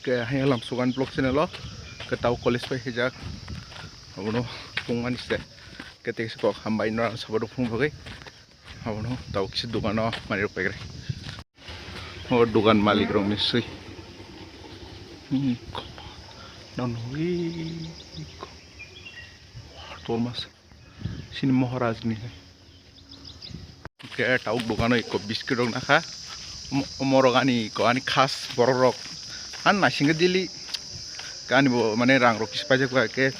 Kayak hanya lamsukan blog sini lo, ketahu college pe hijak, abono pungan iste, ketika sekolah hamba ini sabadu pun pakai, abono tahu kisi dukan lo mari pakai, oh dukan malik rong misui, dan hui, Thomas, sini Maharaj nih, kayak tahu dukan lo ikut biskuit dong nak, morogani, kau ani khas borok. An nasi ngedili kan ibu mana rang rokis pajak gua ke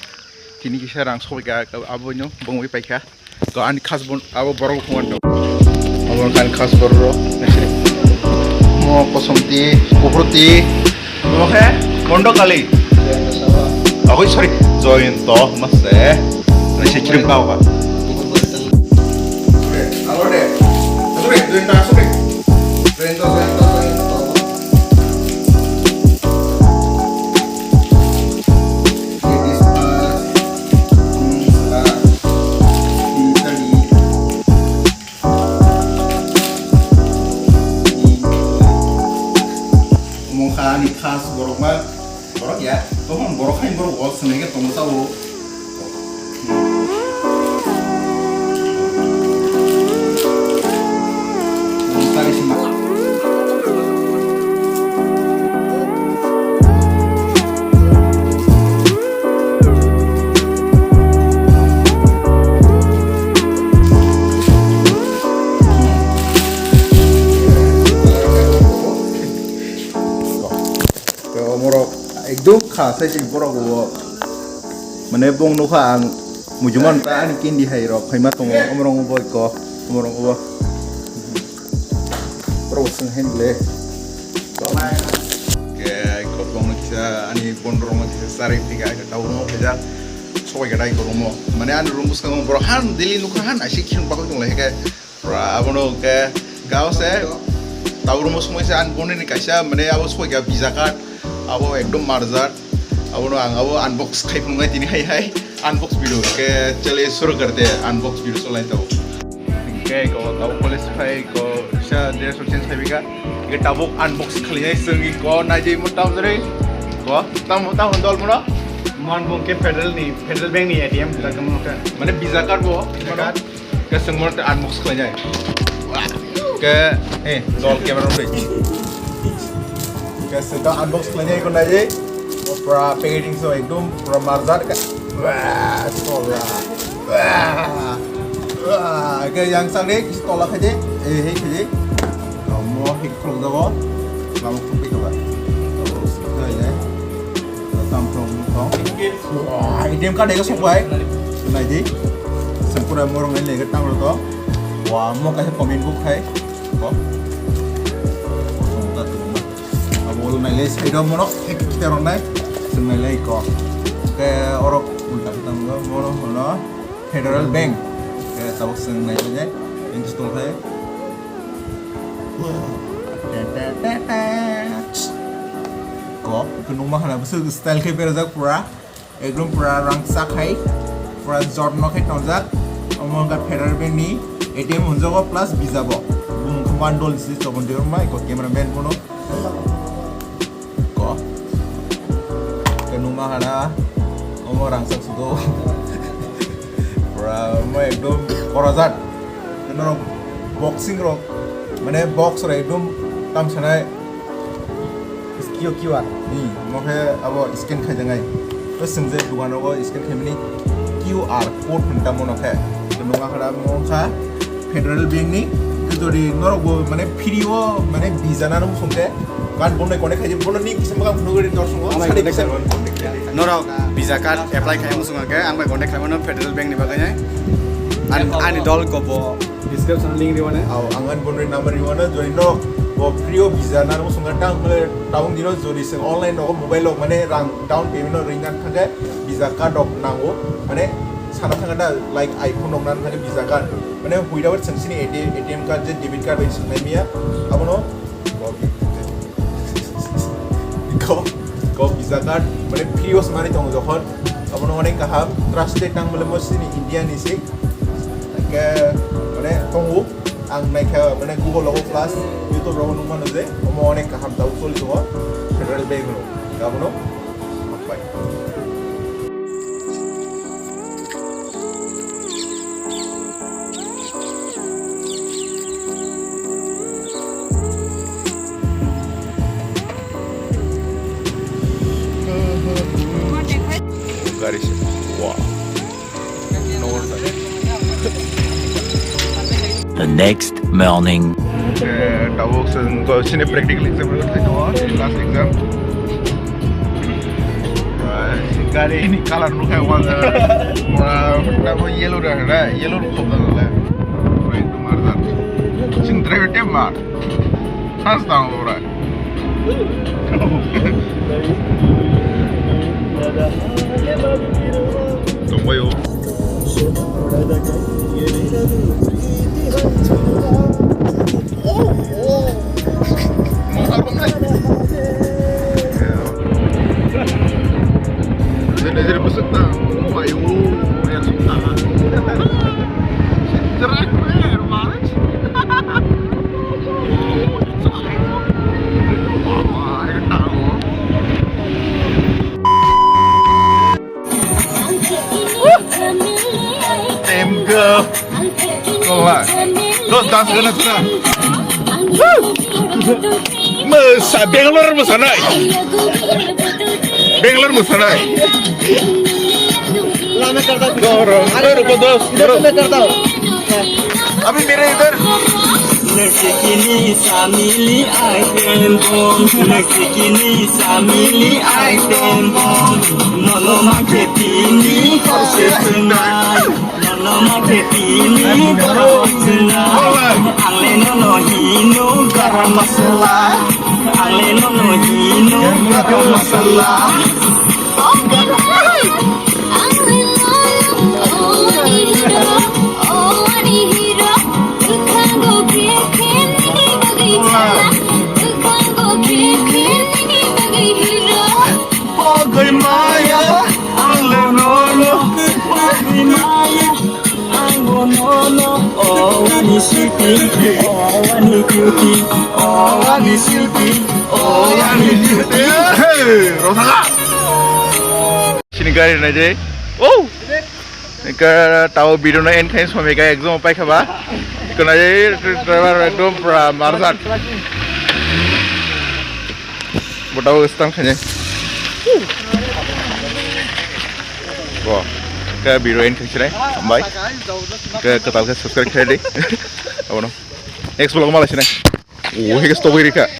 kini kisah rang soal gak abu nyo bangui paika kau an khas bon abu borong kuan do abu kan khas borong nasi mau kosong ti kubur ti mau ke kondo kali aku sorry join toh mas nasi kirim kau pak halo deh sorry join tak sorry join toh ini khas borok mah borok ya, tohon borok kan borok wall senengnya tunggu tahu. Tadi simak. एकदम खास है जिन बड़ा वो मने बोंग नुखा आं मुजुमान ता आनी किंदी है रो खैमा तंग अमरंग बय को अमरंग वो प्रोसेस हैंडले के को बोंग किसा आनी बोंडरंग किसा सारे तिगा के ताउ नो केजा सबाय गडाय को रुमो माने आन रुम बुसका बरो हान दिल्ली नुखा हान आसि खिन बाको दंले के आबनो के गाव से ताउ रुमो समय से आन बोने नि कासा माने आबो सबाय गा भिजा card abo ekdom marzat abo no ang abo unbox khai phungai tini hai unbox video ke chale shuru karte unbox video solai tau ke ko tau college phai ko sa dress change khai biga ke tabuk unbox khali nai sengi ko na je motam jare ko tam hondol mono mon bong ke federal bank ni atm la kam ka mane visa card bo ke sengmor unbox khai jai ke dol camera oi कैसे तो अनबॉक्स करने को ना जे और पूरा पैकेजिंग से एकदम पूरा मर्दार का वाह सोला वाह के yang sange किस तोला खजे हे खजे मो हिक फ्रॉम द वॉल लाम कुपी का terus ये तम फ्रॉम आइटम का देखो सब है ना जी संपूर्ण मोरंग ने लेकर टांग रो तो वाह मो का कमेंट बुक है को Ulu nilai saya mono kita orang naik senilai kok ke orang udah kita mono Federal Bank ke tabuk senilai aja install saya kok kenung mah na besar style kayak berzak pura ekdom pura rangsak hai pura jorno kayak tonjak omong ke Federal Bank ni ATM hunjago plus visa bo bung kemandol sih coba di rumah ikut cameraman mono Mahana orang saksudo मैं एकदम कोराजात नरो बॉक्सिंग रो माने बॉक्स रो एकदम ताम सनाय क्यूआर नि मखे अब स्कैन खाजंगाय तो संजे दुकानो को स्कैन खामनि क्यूआर कोड फन्टा मनखे नङा खरा मखा फेडरल बैंक नि जदि नरो माने फ्रीओ माने भिजाना नो संजे गान बननाय कोने खाजि बोलनि किसमगा फुनुगरि दर्शनगो साडे किसान नरो भिजा कार्ड एप्लाई खायमु सुङाके आंबाय कन्टेक्ट खालामनो फेडरल बैंक नि बागैने आनि दल गबो डिस्क्रिप्शन लिंक दिवाने आव आंगन बननाय नम्बर दिवाने जरि नो वो फ्रीओ भिजा नानो सुङा टाउन दिनो जरि जों अनलाइन नो मोबाइल माने रां डाउन पेमेन्ट रिंगान थागे भिजा कार्ड नांगौ माने साना थाङा दा लाइक आईफोन दंनान थागे भिजा कार्ड माने हुइदावर संसिनि एटीएम कार्ड जे डेबिट कार्ड बायदि सोंनाय मिया आबनो Kau visa card mana prios mana tong jokon abon onek kaham trusted nang mele mosi ni India ni sih ke mana tongu ang naik mana Google logo plus YouTube logo numah nade omo onek kaham tahu soli tuh federal bank lo kamu no apa Garis. Wow. The next morning. Tawag sa sini practical exam last exam. Gari ini color lu kayak warna apa yellow dah, yellow lu kok dah lah. Itu marah. Sing driver tema. Has tahu orang. Tunggu yo. Jadi peserta, ayo, yang suka. Cerai ber, malas. Dance kena sana. Masa Bangalore sana. Bangalore sana. मैं करता हूँ गौरव अरे रुको दोस्त इधर मैं करता हूँ अभी मेरे इधर Nagsikini samili item bomb Nagsikini samili item bomb Nolo maketini korse senai Nolo maketini korse senai Angle nono hino garam masala Angle nono hino garam masala Sini Gario aja. Oh, nika tahu video na end kain semua mereka exam apa kaba? Kena aja driver ekdom pra marzat. Botau stang kayaknya. Wah, ke video end kain sini, baik. Ke ketal ke subscribe kaya deh. Apa no? Next vlog malah sini. Oh, hege stop ini kak.